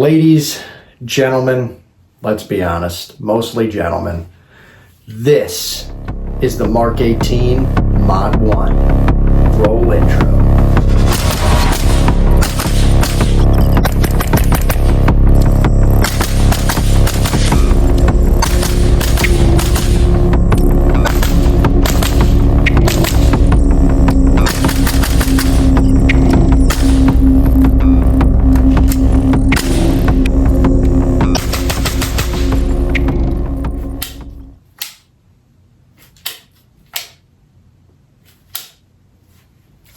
Ladies, gentlemen, let's be honest, mostly gentlemen, this is the Mk18 Mod 1. Roll intro.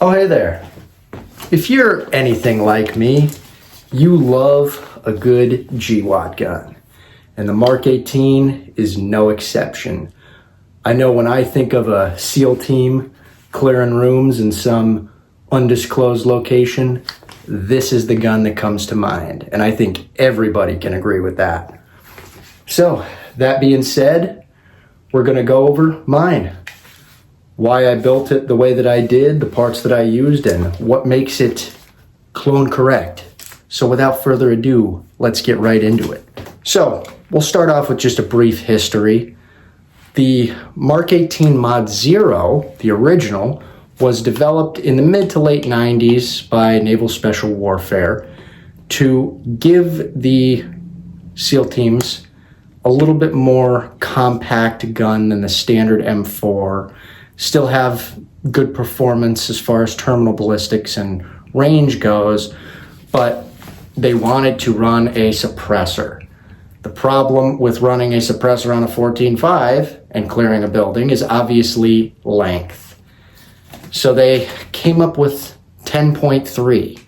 Oh, hey there. If you're anything like me, you love a good GWAT gun, and the Mk18 is no exception. I know when I think of a SEAL team clearing rooms in some undisclosed location, this is the gun that comes to mind, and I think everybody can agree with that. So, that being said, we're gonna go over mine. Why I built it the way that I did, the parts that I used, and what makes it clone correct. So without further ado, let's get right into it. So we'll start off with just a brief history. The Mk18 Mod 0, the original, was developed in the mid to late 90s by Naval Special Warfare to give the SEAL teams a little bit more compact gun than the standard M4, still have good performance as far as terminal ballistics and range goes, but they wanted to run a suppressor. The problem with running a suppressor on a 14.5 and clearing a building is obviously length. So they came up with 10.3.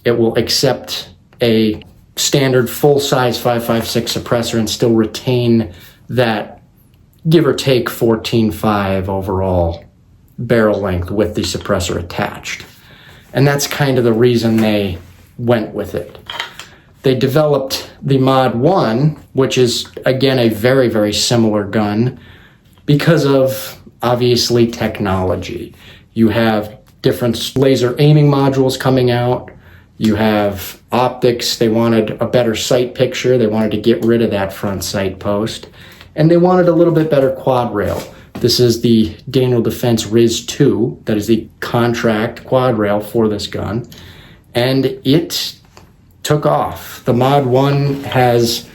It will accept a standard full-size 5.56 suppressor and still retain that give or take 14.5 overall barrel length with the suppressor attached. And that's kind of the reason they went with it. They developed the Mod 1, which is again a very, very similar gun because of obviously technology. You have different laser aiming modules coming out. You have optics. They wanted a better sight picture. They wanted to get rid of that front sight post. And they wanted a little bit better quad rail. This is the Daniel Defense RIS-2, that is the contract quad rail for this gun. And it took off. The Mod 1 has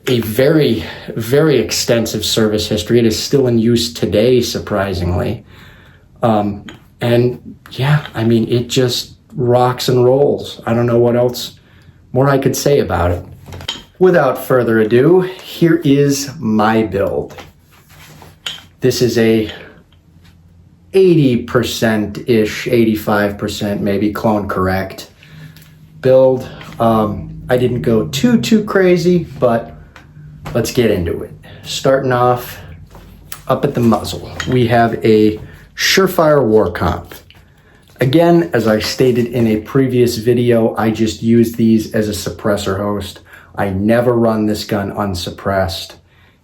a very, very extensive service history. It is still in use today, surprisingly. And yeah, I mean, it just rocks and rolls. I don't know what else more I could say about it. Without further ado, here is my build. This is a 80%-ish, 85% maybe clone correct build. I didn't go too crazy, but let's get into it. Starting off up at the muzzle, we have a Surefire War Comp. Again, as I stated in a previous video, I just use these as a suppressor host. I never run this gun unsuppressed.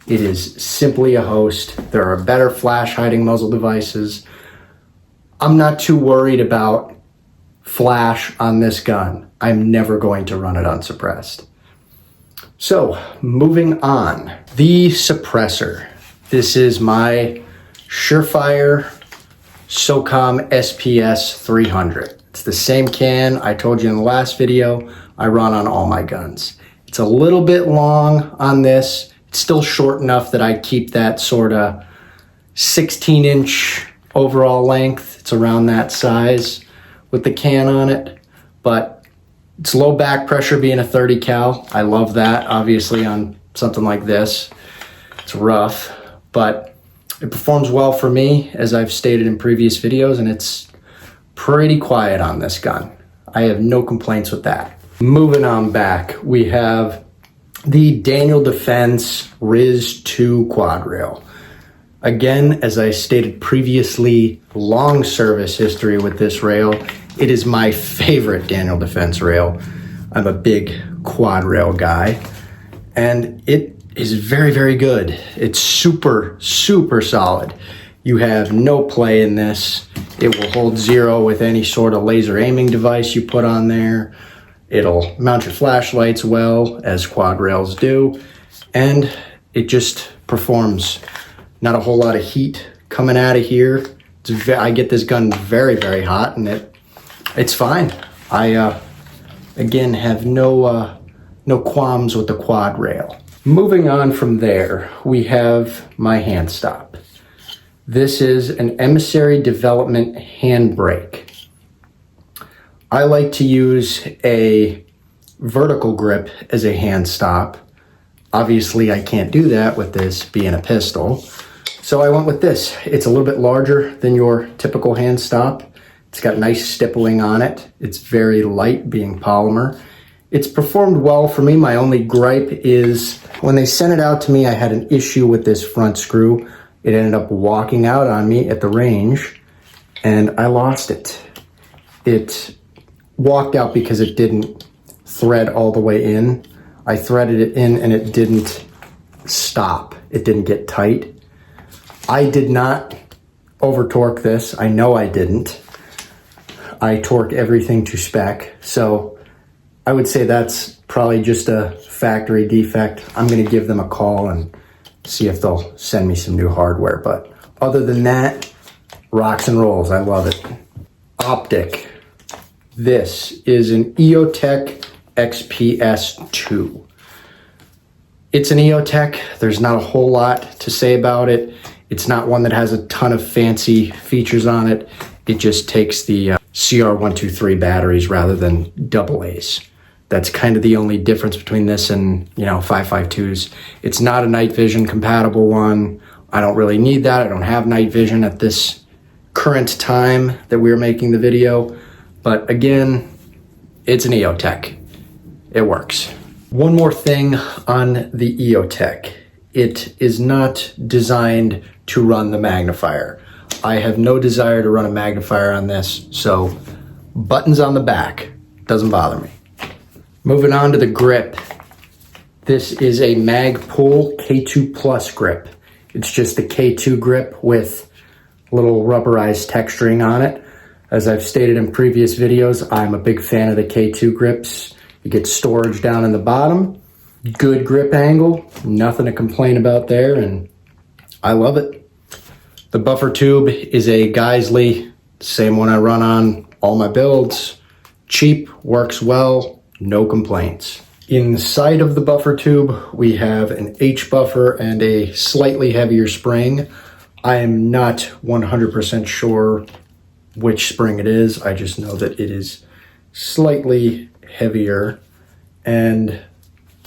It is simply a host. There are better flash hiding muzzle devices. I'm not too worried about flash on this gun. I'm never going to run it unsuppressed. So, moving on. The suppressor. This is my Surefire SOCOM SPS 300. It's the same can I told you in the last video I run on all my guns. It's a little bit long on this. It's still short enough that I keep that sort of 16-inch overall length. It's around that size with the can on it, but it's low back pressure being a 30 cal. I love that, obviously, on something like this. It's rough, but it performs well for me, as I've stated in previous videos, and it's pretty quiet on this gun. I have no complaints with that. Moving on back, we have the Daniel Defense RIS-2 quad rail. Again, as I stated previously, long service history with this rail. It is my favorite Daniel Defense rail. I'm a big quad rail guy, and it is very, very good. It's super, super solid. You have no play in this. It will hold zero with any sort of laser aiming device you put on there. It'll mount your flashlights well, as quad rails do, and it just performs. Not a whole lot of heat coming out of here. I get this gun very, very hot, and it's fine. I again have no qualms with the quad rail. Moving on from there, we have my hand stop. This is an Emissary Development handbrake. I like to use a vertical grip as a hand stop. Obviously, I can't do that with this being a pistol. So I went with this. It's a little bit larger than your typical hand stop. It's got nice stippling on it. It's very light, being polymer. It's performed well for me. My only gripe is when they sent it out to me, I had an issue with this front screw. It ended up walking out on me at the range, and I lost it. It walked out because it didn't thread all the way in. I threaded it in and it didn't stop. It didn't get tight. I did not over torque this. I know I didn't. I torque everything to spec. So I would say that's probably just a factory defect. I'm going to give them a call and see if they'll send me some new hardware. But other than that, rocks and rolls. I love it. Optic. This is an EOTech XPS2. It's an EOTech. There's not a whole lot to say about it. It's not one that has a ton of fancy features on it. It just takes the CR123 batteries rather than AA's. That's kind of the only difference between this and, 552s. It's not a night vision compatible one. I don't really need that. I don't have night vision at this current time that we're making the video. But again, it's an EOTech. It works. One more thing on the EOTech. It is not designed to run the magnifier. I have no desire to run a magnifier on this, so buttons on the back, doesn't bother me. Moving on to the grip. This is a Magpul K2 Plus grip. It's just the K2 grip with a little rubberized texturing on it. As I've stated in previous videos, I'm a big fan of the K2 grips. You get storage down in the bottom, good grip angle, nothing to complain about there, and I love it. The buffer tube is a Geisley, same one I run on all my builds. Cheap, works well, no complaints. Inside of the buffer tube, we have an H buffer and a slightly heavier spring. I am not 100% sure which spring it is. I just know that it is slightly heavier, and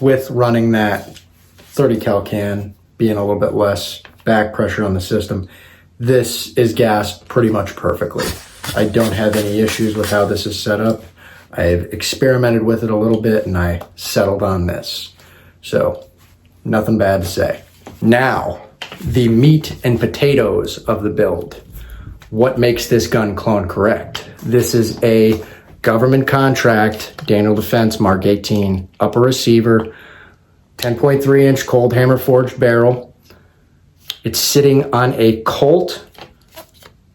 with running that 30 cal can, being a little bit less back pressure on the system, this is gassed pretty much perfectly. I don't have any issues with how this is set up. I've experimented with it a little bit and I settled on this. So nothing bad to say. Now, the meat and potatoes of the build. What makes this gun clone correct? This is a government contract, Daniel Defense Mark 18, upper receiver, 10.3 inch cold hammer forged barrel. It's sitting on a Colt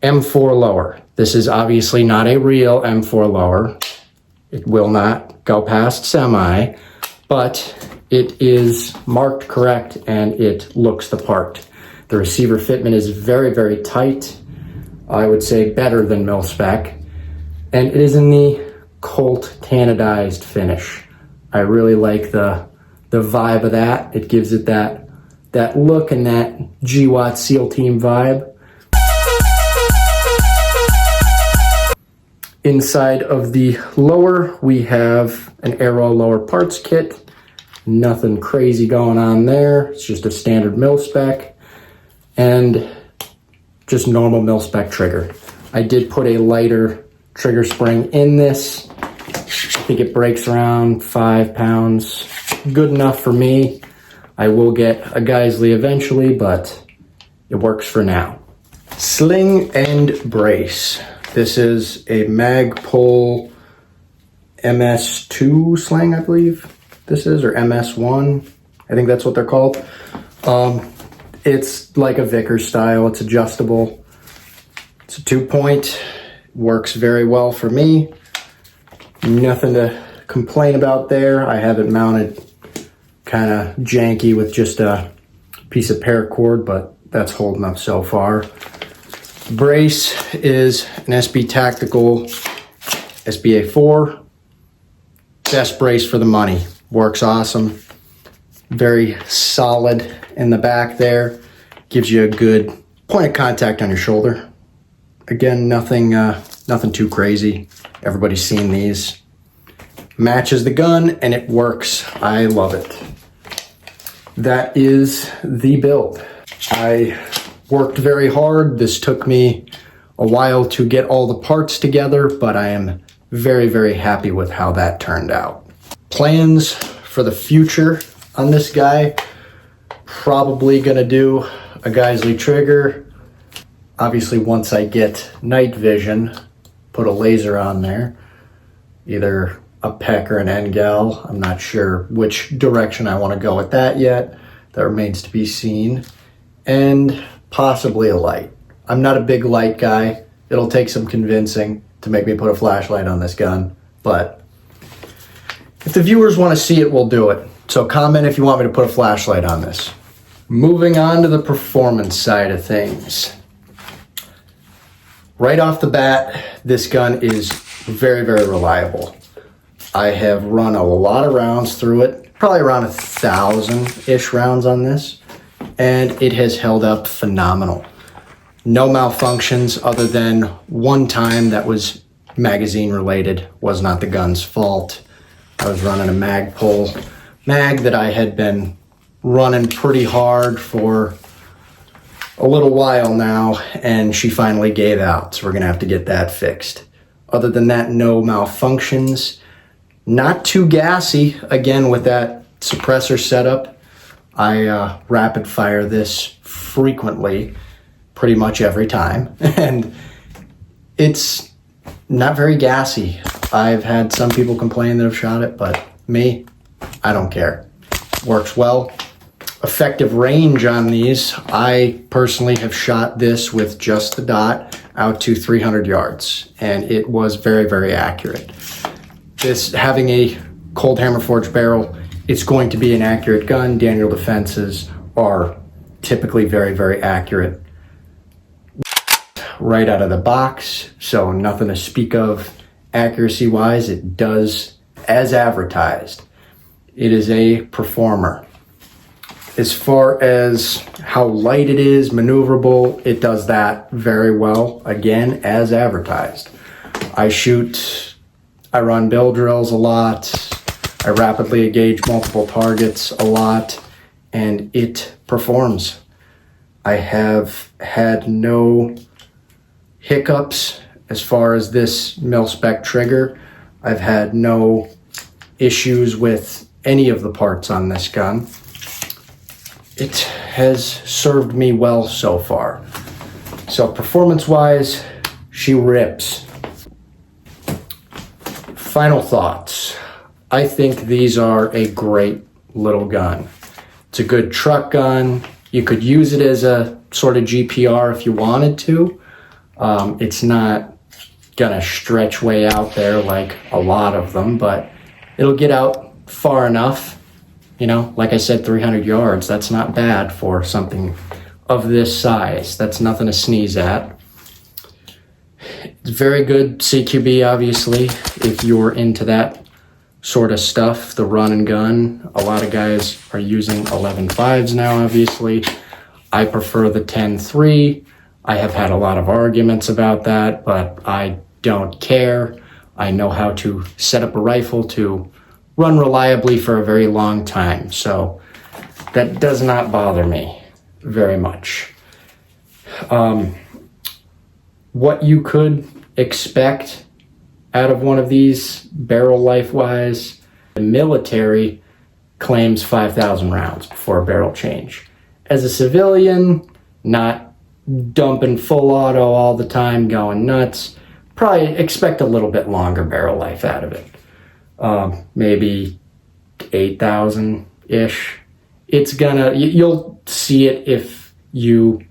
M4 lower. This is obviously not a real M4 lower. It will not go past semi, but it is marked correct and it looks the part. The receiver fitment is very, very tight. I would say better than mil spec. And it is in the Colt tanadized finish. I really like the vibe of that. It gives it that look and that GWAT SEAL Team vibe. Inside of the lower, we have an Aero lower parts kit. Nothing crazy going on there. It's just a standard mil spec and just normal mil spec trigger. I did put a lighter trigger spring in this. I think it breaks around 5 pounds. Good enough for me. I will get a Geisley eventually, but it works for now. Sling and brace. This is a Magpul MS2 sling, I believe this is, or MS1. I think that's what they're called. It's like a Vickers style. It's adjustable. It's a 2-point. Works very well for me. Nothing to complain about there. I have it mounted kind of janky with just a piece of paracord, but that's holding up so far. Brace is an SB Tactical SBA4. Best brace for the money. Works awesome. Very solid in the back there. Gives you a good point of contact on your shoulder. Again, nothing too crazy. Everybody's seen these. Matches the gun and it works. I love it. That is the build. I worked very hard. This took me a while to get all the parts together, but I am very, very happy with how that turned out. Plans for the future on this guy, probably gonna do a Geisley trigger. Obviously, once I get night vision, put a laser on there, either a PEC or an NGAL. I'm not sure which direction I want to go with that yet. That remains to be seen. And possibly a light. I'm not a big light guy. It'll take some convincing to make me put a flashlight on this gun, but if the viewers want to see it, we'll do it. So comment if you want me to put a flashlight on this. Moving on to the performance side of things. Right off the bat, this gun is very, very reliable. I have run a lot of rounds through it, probably around 1,000-ish rounds on this, and it has held up phenomenal. No malfunctions other than one time that was magazine related, was not the gun's fault. I was running a Magpul mag that I had been running pretty hard for a little while now, and she finally gave out, so we're gonna have to get that fixed. Other than that, no malfunctions. Not too gassy, again, with that suppressor setup. I rapid fire this frequently, pretty much every time, and it's not very gassy. I've had some people complain that have shot it, but me, I don't care. Works well. Effective range on these, I personally have shot this with just the dot out to 300 yards, and it was very, very accurate. This, having a cold hammer forged barrel, it's going to be an accurate gun. Daniel defenses are typically very, very accurate right out of the box, so nothing to speak of accuracy wise. It does as advertised. It is a performer. As far as how light it is, maneuverable, it does that very well, again, as advertised. I run bill drills a lot, I rapidly engage multiple targets a lot, and it performs. I have had no hiccups as far as this mil-spec trigger. I've had no issues with any of the parts on this gun. It has served me well so far. So performance-wise, she rips. Final thoughts. I think these are a great little gun. It's a good truck gun. You could use it as a sort of GPR if you wanted to. It's not gonna stretch way out there like a lot of them, but it'll get out far enough. You know, like I said, 300 yards, that's not bad for something of this size. That's nothing to sneeze at. It's very good CQB, obviously, if you're into that sort of stuff, the run and gun. A lot of guys are using 11.5s now, obviously. I prefer the 10.3. I have had a lot of arguments about that, but I don't care. I know how to set up a rifle to run reliably for a very long time, so that does not bother me very much. What you could expect out of one of these barrel life-wise, the military claims 5,000 rounds before a barrel change. As a civilian, not dumping full auto all the time, going nuts, probably expect a little bit longer barrel life out of it. Maybe 8,000-ish. It's gonna, you'll see it if you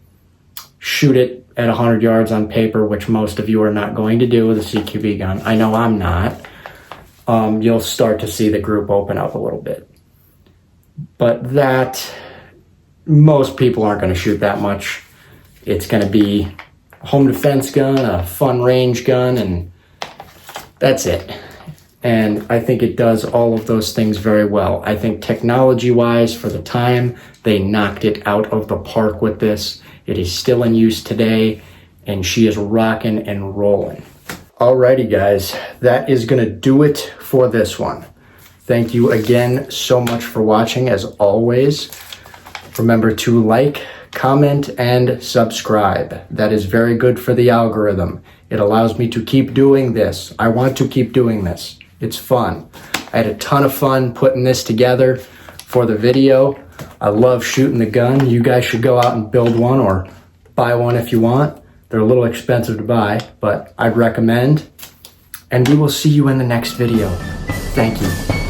shoot it at 100 yards on paper, which most of you are not going to do with a CQB gun. I know I'm not. you'll start to see the group open up a little bit. But that, most people aren't going to shoot that much. It's going to be a home defense gun, a fun range gun, and that's it. And I think it does all of those things very well. I think technology-wise, for the time, they knocked it out of the park with this. It is still in use today, and she is rocking and rolling. Alrighty, guys, that is going to do it for this one. Thank you again so much for watching, as always. Remember to like, comment, and subscribe. That is very good for the algorithm. It allows me to keep doing this. I want to keep doing this. It's fun. I had a ton of fun putting this together for the video. I love shooting the gun. You guys should go out and build one or buy one if you want. They're a little expensive to buy, but I'd recommend. And we will see you in the next video. Thank you.